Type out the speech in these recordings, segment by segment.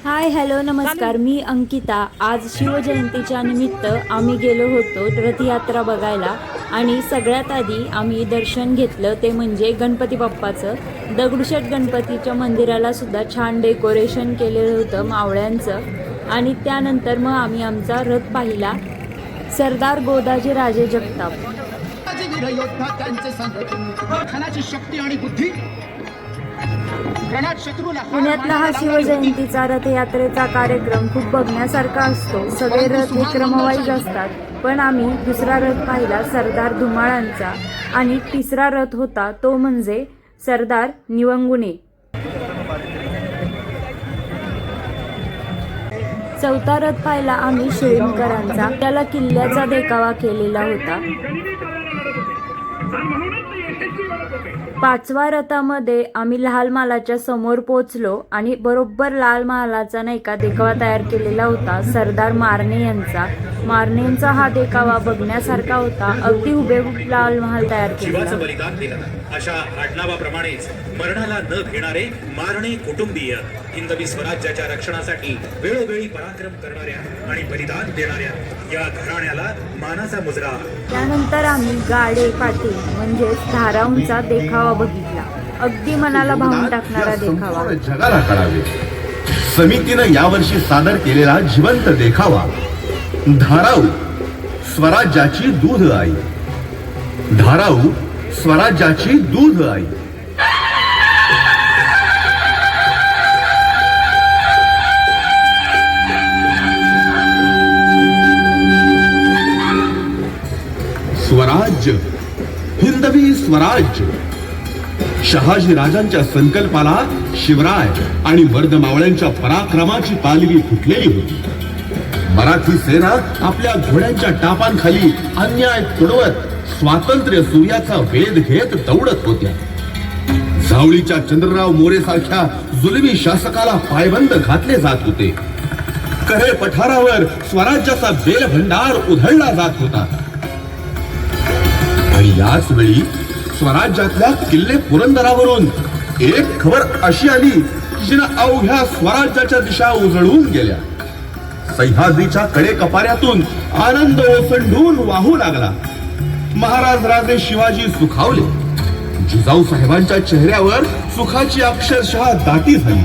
Hi hello नमस्कार, मी अंकिता. आज शिवजयंतीच्या निमित्त आम्ही गेलो होतो रथयात्रा बघायला आणि सगळ्यात आधी आम्ही दर्शन घेतलं ते म्हणजे गणपती बाप्पाचं. दगडूशेठ गणपतीच्या मंदिराला सुद्धा छान डेकोरेशन केलेलं होतं मावळ्यांचं. आणि त्यानंतर मग आम्ही आमचा रथ पाहिला. सरदार गोदाजी राजे जगताप. शक्ती आणि बुद्धी पुण्यातला हा शिवजयंतीचा रथयात्रेचा कार्यक्रम खूप बघण्यासारखा असतो. सगळे रथ हे क्रमवाईज असतात, पण आम्ही दुसरा रथ पाहिला सरदार धुमाळांचा आणि तिसरा रथ होता तो म्हणजे सरदार निवंगुणे. चौथा रथ पाहिला आम्ही शिळीमकरांचा. त्याला किल्ल्याचा देखावा केलेला होता. पाचवा रथामध्ये आम्ही लाल महालाच्या समोर पोहोचलो आणि बरोबर लाल महालाचा नाही का देखावा तयार केलेला होता सरदार मारणे यांचा. मारणेंचा हा देखावा बघण्यासारखा होता. अगदी हुबेहूब लाल महाल तयार केलेला. बलिदान दिलं अशा आडनावाप्रमाणेच मरणाला न घेणारे मारणे कुटुंबीय हिंदवी स्वराज्याच्या रक्षणासाठी वेळोवेळी पराक्रम करणाऱ्या आणि बलिदान देणाऱ्या या घराण्याला मानाचा मुजरा. त्यानंतर आम्ही गाडे पाटील म्हणजेच धाराऊंचा देखावा बघितला. अगदी मनाला भावून टाकणारा देखावा. जगाला कळावे समितीनं यावर्षी सादर केलेला जिवंत देखावा धाराऊ स्वराज्याची दूध आई. धाराऊ स्वराज्याची दूध आई. स्वराज्य, हिंदवी स्वराज्य. शहाजी राजांच्या संकल्पाला शिवराय आणि वर्धमावळ्यांच्या पराक्रमाची पालवी फुटलेली होती. मराठी सेना आपल्या घोड्यांच्या टापांखाली अन्याय तुडवत स्वातंत्र्य सूर्याचा वेध घेत दौडत होत्या. जावळीच्या चंद्रराव मोरे सारख्या जुलमी शासकाला पायबंद घातले जात होते. करे पठारावर स्वराज्याचा बेलभंडार उधळला जात होता. आणि याच वेळी स्वराज्यातल्या किल्ले पुरंदरावरून एक खबर अशी आली की जिनं अवघ्या स्वराज्याच्या दिशा उजळून गेल्या. सह्याद्रीच्या कडे कपाऱ्यातून आनंद ओसंडून वाहू लागला. महाराज राजे शिवाजी सुखावले. जिजाऊ साहेबांच्या चेहऱ्यावर सुखाची अक्षरशः दाटी झाली.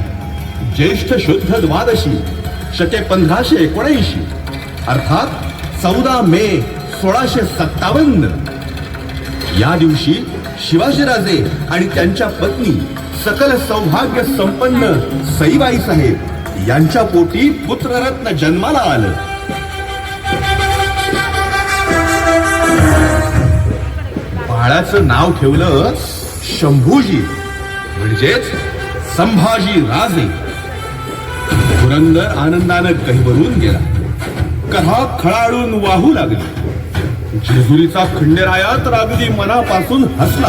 ज्येष्ठ शुद्ध द्वादशी शके 1579 अर्थात 14 मे 1657 या दिवशी शिवाजीराजे आणि त्यांच्या पत्नी सकल सौभाग्य संपन्न सईबाई साहेब यांच्या पोटी पुत्ररत्न जन्माला आलं. बाळाचं नाव ठेवलं शंभूजी म्हणजेच संभाजी राजे. पुरंदर आनंदानं गहिवरून गेला. कथा खळाळून वाहू लागली. जेजुरीचा खंडेराया तर अगदी मनापासून हसला.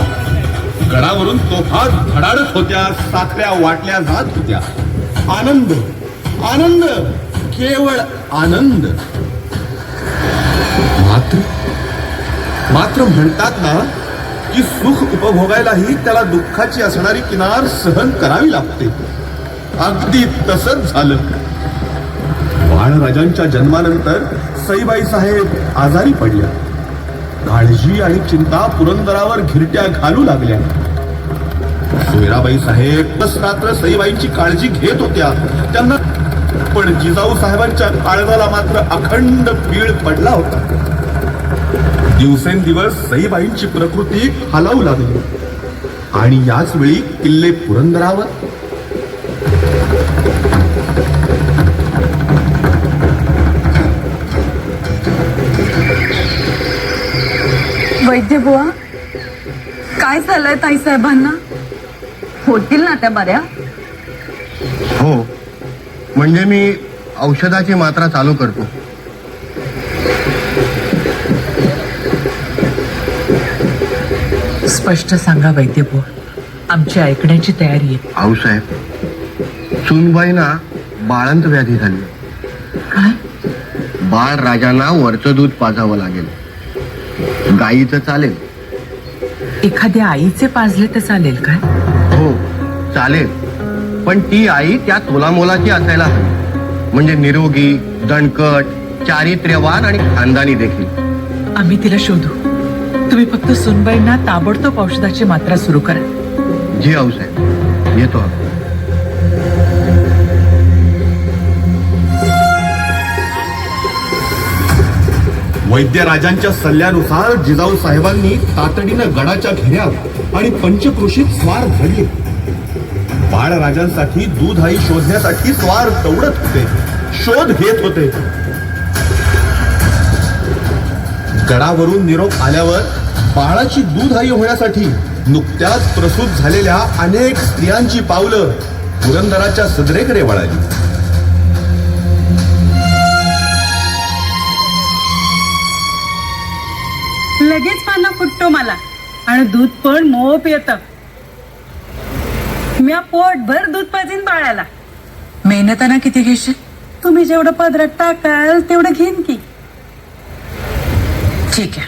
गडावरून तोफा धडाडत होत्या, साखऱ्या वाटल्या जात होत्या. आनंद आनंद केवळ आनंद. मात्र म्हणतात ना की सुख उपभोगायलाही त्याला दुःखाची असणारी किनार सहन करावी लागते. अगदी तसंच झालं. बाळराजांच्या जन्मानंतर सईबाई साहेब आजारी पडल्या. काळजी आणि चिंता पुरंदरावर घिरट्या घालू लागल्या. सोयराबाई साहेब बस रात्र सईबाईंची काळजी घेत होत्या. त्यांना पण जिजाऊ साहेबांच्या काळजाला मात्र अखंड पीळ पडला होता. दिवसेंदिवस सईबाईंची प्रकृती खालावू लागली. आणि याच वेळी किल्ले पुरंदरावर वैद्य बुवा, काय झालंय ताई साहेबांना? होतील ना त्या बऱ्या? हो, म्हणजे मी औषधाची मात्रा चालू करतो. स्पष्ट सांगा वैद्य बुवा, आमची ऐकण्याची तयारी आहे. आऊसाहेब, सुनबाईंना बाळंत व्याधी झाली. काय? बाळ राजांना वरचं दूध पाजावं लागेल. गाईचं चालेल. एखाद्या आईचे पाजले तर चालेल काय? हो चालेल, पण ती आई त्या तोलामोलाची असायला हवी. म्हणजे निरोगी, दणकट, चारित्र्यवान आणि खानदानी देखील. आम्ही तिला शोधू. तुम्ही फक्त सुनबाईंना ताबडतोब औषधाची मात्रा सुरू करा. जी आऊसाहेब, येतो आम्ही. वैद्यराजांच्या सल्ल्यानुसार जिजाऊ साहेबांनी तातडीनं गडाच्या घेऱ्यात आणि पंचक्रोशीत स्वार घडले. बाळराजांसाठी दूध आई शोधण्यासाठी स्वार दौडत होते, शोध घेत होते. गडावरून निरोप आल्यावर बाळाची दूध आई होण्यासाठी नुकत्याच प्रसूत झालेल्या अनेक स्त्रियांची पावलं पुरंदराच्या सदरेकडे वळाली. लगेच पाना फुटतो मला आणि दूध पण मोप येत. मी पोटभर दूध पाजीन बाळाला. मेहनताना किती घेशील? तुम्ही जेवढं पदरात टाकाल तेवढं घेईन की. ठीक आहे.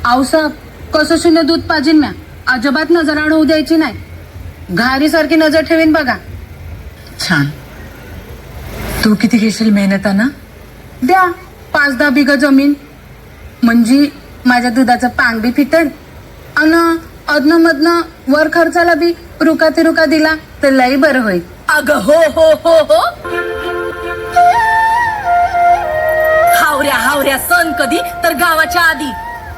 आऊसाहेब कसं शून्य दूध पाजीन म्या. अजिबात नजर आड होऊ द्यायची नाही. घारी सारखी नजर ठेवीन बघा. छान. तू किती घेशील मेहनताना? द्या 5-10 बिघा जमीन, म्हणजे माझ्या दुधाचं पांग बी फिटल आणि अदनं मधनं वर खर्चाला बी रुका ते रुका दिला तर लई बरं होईल. अगं हो हो हो हो. हावऱ्या सण कधी तर गावाच्या आधी.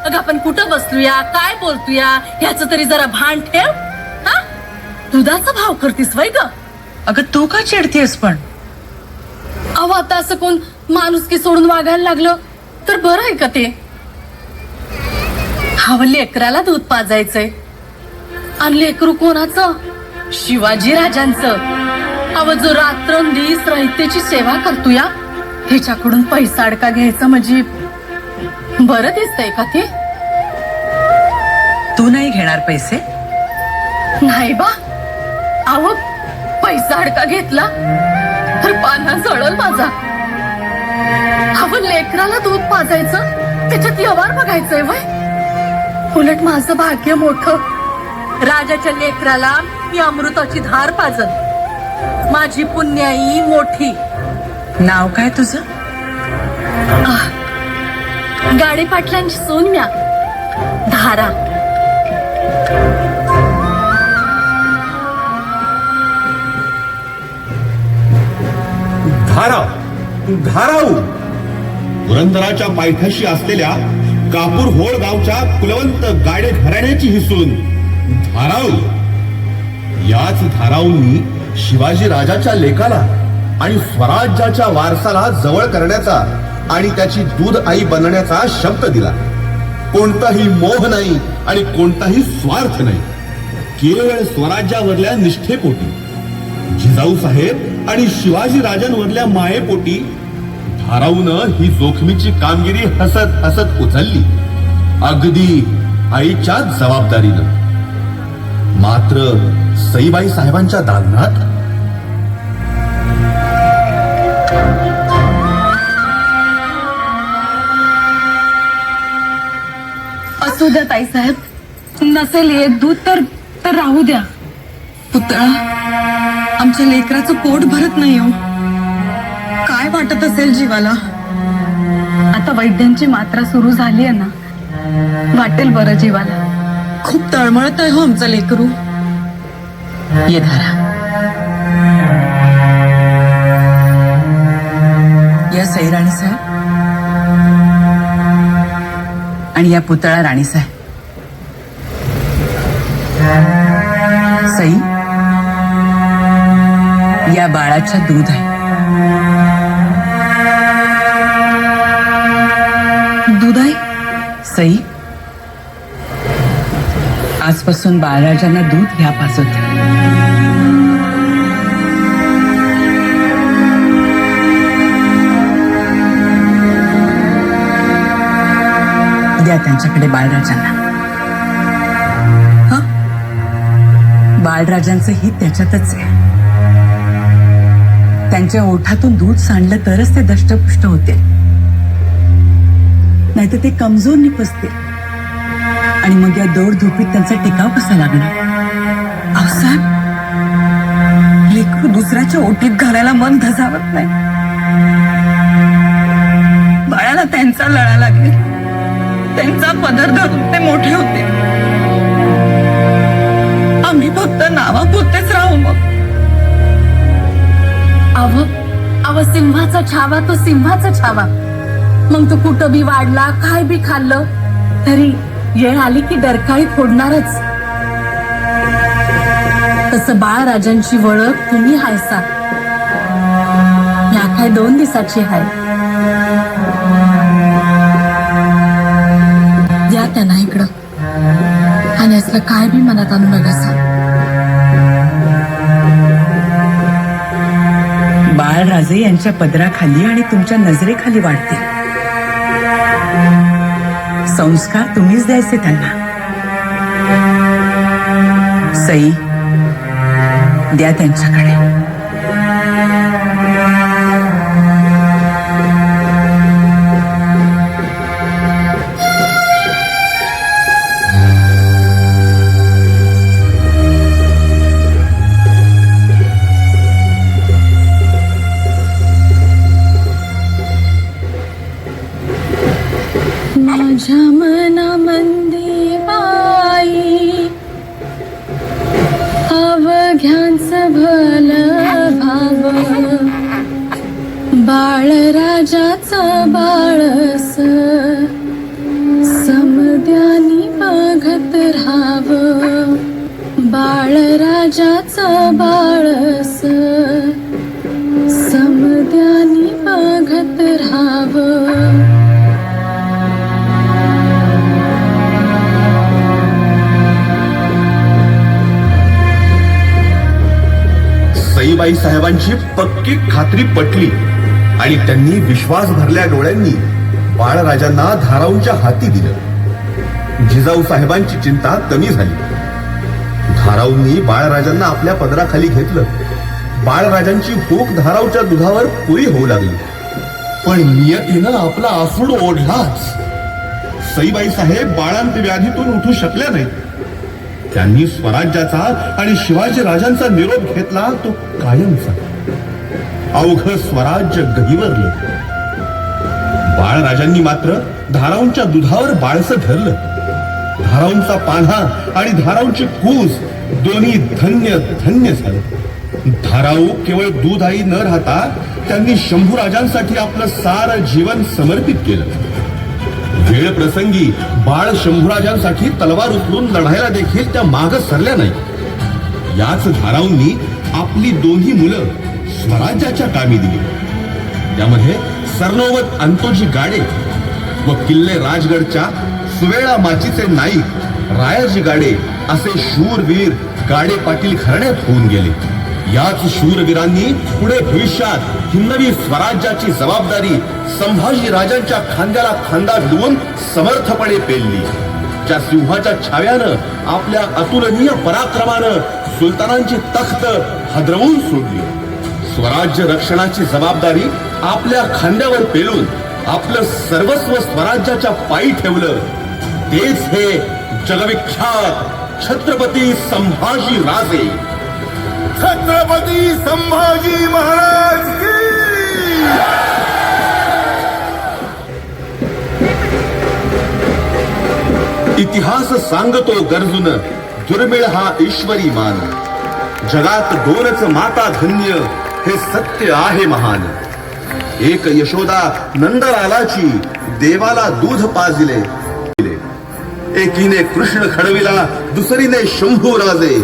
अगं आपण कुठं बसलूया, काय बोलतोया ह्याच तरी जरा भान ठेव. हा, दुधाचा भाव करतीस वय ग? अगं तू का चिडतीयस पण? अहो आता असं कोण माणुसकी सोडून वागायला लागलं तर बरं आहे का ते? हवं लेकराला दूध पाजायचंय. आणि लेकरू कोणाचं? शिवाजी राजांचं. अव जो रात्रंदिवस रयतेची सेवा करतोया ह्याच्याकडून पैसा अडका घ्यायचा म्हणजे बरं दिसतंय का ते? तू नाही घेणार पैसे? नाही बा. अहो पैसा अडका घेतला तर पाना जळल माझा. अहो लेकराला दूध पाजायचं त्याच्यात व्यवहार बघायचंय वय. उलट माझं भाग्य मोठं. राजाच्या लेकराला मी अमृताची धार पाजन. माझी पुण्याई मोठी. नाव काय तुझं? गाडी पाटलांची सून म्या. धारा. धाराऊ पुरंदराच्या पायथ्याशी असलेल्या कापूर होळ गावच्या कुलवंत गाडे घराण्याची ही सून धाराऊ. याच धाराऊंनी शिवाजी राजाच्या लेकाला आणि स्वराज्याच्या वारसाला जवळ करण्याचा आणि त्याची दूध आई बनण्याचा शब्द दिला. कोणताही मोह नाही आणि कोणताही स्वार्थ नाही, केवळ स्वराज्यावरल्या निष्ठेपोटी, जिजाऊ साहेब आणि शिवाजी राजांवरल्या मायेपोटी धाराऊनं ही जोखमीची कामगिरी हसत हसत उचलली, अगदी आईच्या जबाबदारीनं. मात्र सईबाई साहेबांच्या दालनात असू द्या ताईसाहेब, नसेल येत दूध तर राहू द्या. पुतळा, आमच्या लेकराचं पोट भरत नाही हो. काय वाटत असेल जीवाला? आता वैद्यांची मात्रा सुरू झाली आहे ना, वाटेल बरं जीवाला. खूप तळमळत आहे हो आमचं लेकरू. ये धारा. या सई राणी साहेब आणि या पुतळा राणी साहेब. सई, या बाळाच्या दूध आहे. दूध आहे? सई, आजपासून बाळराजांना दूध ह्या पाजवते. द्या त्यांच्याकडे बाळराजांना. बाळराजांचं हित त्याच्यातच आहे. त्यांच्या ओठातून दूध सांडलं तरच ते दष्टपुष्ट होते, नाहीतर ते कमजोर निपजते. आणि मग या दौड धोपीत त्यांचा टिकाव कसा लागणार? साहेब, लेकरू दुसऱ्याच्या ओटीत घालायला मन धजावत नाही. संसार लढा लागले. त्यांचा पदर धरून ते मोठे होते. आम्ही फक्त नावापुरतेच राहू मग. अव सिंहाचा छावा तो सिंहाचा छावा. मग तो कुठं बी वाढला, काय बी खाल्लं तरी येळ आली की डरकाळी फोडणारच. तसं बाळराजांची वळख तुम्ही हायसा. या काय 2 दिवसाची हाय. द्या त्यांना इकडं आणि असलं काय बी मनात आणू नका. बाळराजे यांच्या पदराखाली आणि तुमच्या नजरेखाली वाढते. संस्कार तुम्हीच द्यायचे त्यांना. सई द्या त्यांच्याकडे. माझ्या मनामंदी बाई अवघ्यांचं भलं भाव. बाळराजाचं बाळस समद्यानी बघत राहाव. बाळराजाचं बाळस समद्यानी बघत राहाव. सईबाई साहेबांची पक्की खात्री पटली आणि त्यांनी विश्वास भरल्या डोळ्यांनी बाळराजांना धाराऊंच्या हाती दिलं. जिजाऊ साहेबांची चिंता कमी झाली. धाराऊंनी बाळराजांना आपल्या पदराखाली घेतलं. बाळराजांची भूक धाराऊच्या दुधावर पुरी होऊ लागली. पण नियतीनं आपला आसूड ओढलाच. सईबाई साहेब बाळांत व्याधीतून उठू शकल्या नाही. त्यांनी स्वराज्याचा आणि शिवाजी राजांचा निरोप घेतला तो कायमचा. अवघ स्वराज्य गहिवरलं. बाळराजांनी मात्र धाराऊंच्या दुधावर बाळसं धरलं. धाराऊंचा पान्हा आणि धाराऊंची कूस दोन्ही धन्य धन्य झालं. धाराऊ केवळ दूध आई न राहता त्यांनी शंभूराजांसाठी आपलं सारं जीवन समर्पित केलं. वेळ प्रसंगी बाळ शंभूराजांसाठी तलवार उचलून लढायला देखील त्या माग सरल्या नाही. याच धाराऊंनी आपली दोन्ही मुलं स्वराज्याच्या कामी दिली. त्यामध्ये सरनोबत अंतोजी गाडे व किल्ले राजगडच्या सुवेळा माचीचे नाईक रायाजी गाडे असे शूरवीर गाडे पाटील घराण्यात होऊन गेले. याच शूरवीरांनी पुढे भविष्यात हिंदवी स्वराज्याची जबाबदारी संभाजी राजांच्या खांद्याला खांदा भिडवून समर्थपणे पेलली. ज्या सिंहाच्या छाव्यानं आपल्या अतुलनीय पराक्रमानं सुलतानांची तख्त हादरवून सोडली. स्वराज्य रक्षणाची जबाबदारी आपल्या खांद्यावर पेलून आपलं सर्वस्व स्वराज्याच्या पायी ठेवलं. तेच हे जगविख्यात छत्रपती संभाजी राजे. छत्रपती संभाजी महाराज की. इतिहास सांगतो गरजून दुर्मिळ हा ईश्वरी मान. जगात 2च माता धन्य हे सत्य आहे महान. एक यशोदा नंदलालाची देवाला दूध पाजिले. एकीने कृष्ण खडविला दुसरीने शंभू राजे.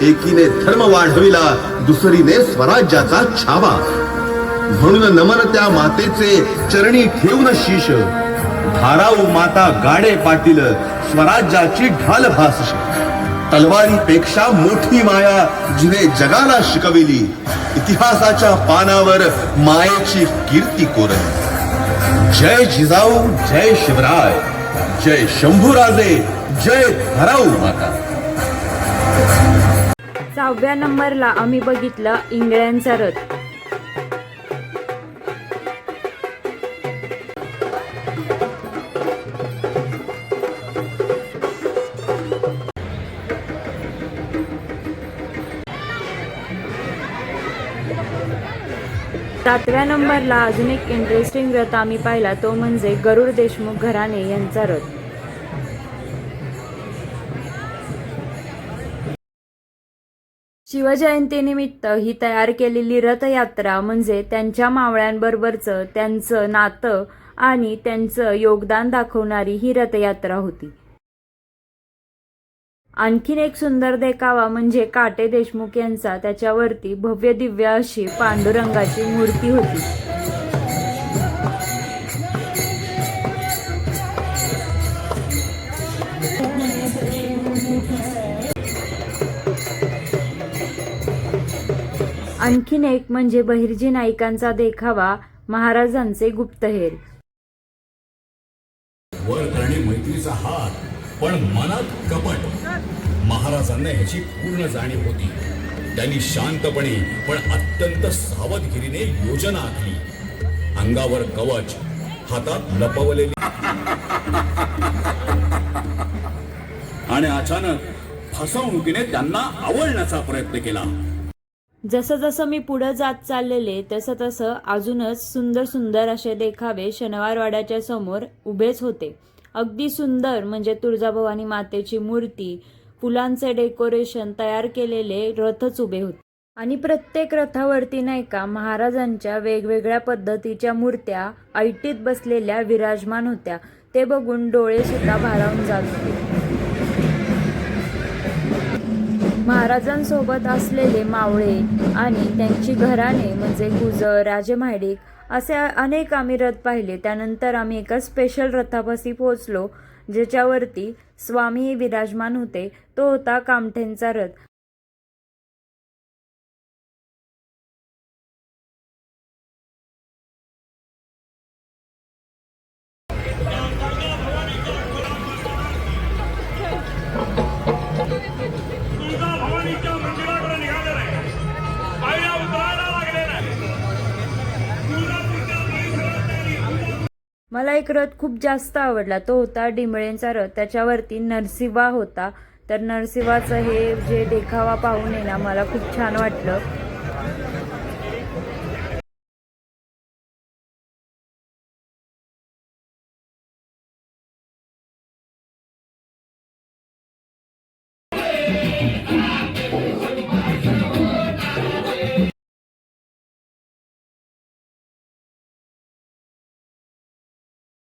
एकीने धर्म वाढविला दुसरीने स्वराज्याचा छावा. म्हणून नमन त्या मातेचे चरणी ठेवून शीश. धाराऊ माता गाडे पाटील स्वराज्याची ढाल भास. तलवारीपेक्षा मोठी माया जिने जगाला शिकविली. इतिहासाच्या पानावर मायेची कीर्ती कोरली. जय जिजाऊ, जय शिवराय, जय शंभूराजे, जय धाराऊ माता. 6व्या नंबरला आम्ही बघितलं इंगळ्यांचा रथ. 7व्या नंबरला अजून एक इंटरेस्टिंग रथ आम्ही पाहिला, तो म्हणजे गरुड देशमुख घराणे यांचा रथ. शिवजयंतीनिमित्त ही तयार केलेली रथयात्रा म्हणजे त्यांच्या मावळ्यांबरोबरचं त्यांचं नातं आणि त्यांचं योगदान दाखवणारी ही रथयात्रा होती. आणखीन एक सुंदर देखावा म्हणजे काटे देशमुख यांचा, त्याच्यावरती भव्य दिव्य अशी पांडुरंगाची मूर्ती होती. आणखीन एक म्हणजे बहिर्जी नाईकांचा देखावा, महाराजांचे गुप्तहेर. वर करणे मैत्रीचा हात, पण मनात कपट. महाराजांना ह्याची पूर्ण जाणीव होती. त्यांनी शांतपणे पण अत्यंत सावधगिरीने योजना आखली. अंगावर कवच, हातात लपवलेली, आणि अचानक फसवणुकीने त्यांना आवळण्याचा प्रयत्न केला. जसं जसं मी पुढे जात चाललेले तसं तसं अजूनच सुंदर सुंदर असे देखावे शनिवारवाड्याच्या समोर उभेच होते. अगदी सुंदर म्हणजे तुळजाभवानी मातेची मूर्ती, फुलांचे डेकोरेशन, तयार केलेले रथच उभे होते. आणि प्रत्येक रथावरती नाही का महाराजांच्या वेगवेगळ्या पद्धतीच्या मूर्त्या ऐटीत बसलेल्या विराजमान होत्या. ते बघून डोळे सुद्धा भारावून जात होते. महाराजांसोबत असलेले मावळे आणि त्यांची घराणे म्हणजे गुजर, राजे महाडिक असे अनेक आम्ही रथ पाहिले. त्यानंतर आम्ही एका स्पेशल रथापाशी पोहोचलो ज्याच्यावरती स्वामी विराजमान होते. तो होता कामठेंचा रथ. मला एक रथ खूप जास्त आवडला, तो होता डिंबळेंचा रथ. त्याच्यावरती नरसिंहा होता. तर नरसिंहाचं हे जे देखावा पाहून आहे ना मला खूप छान वाटलं.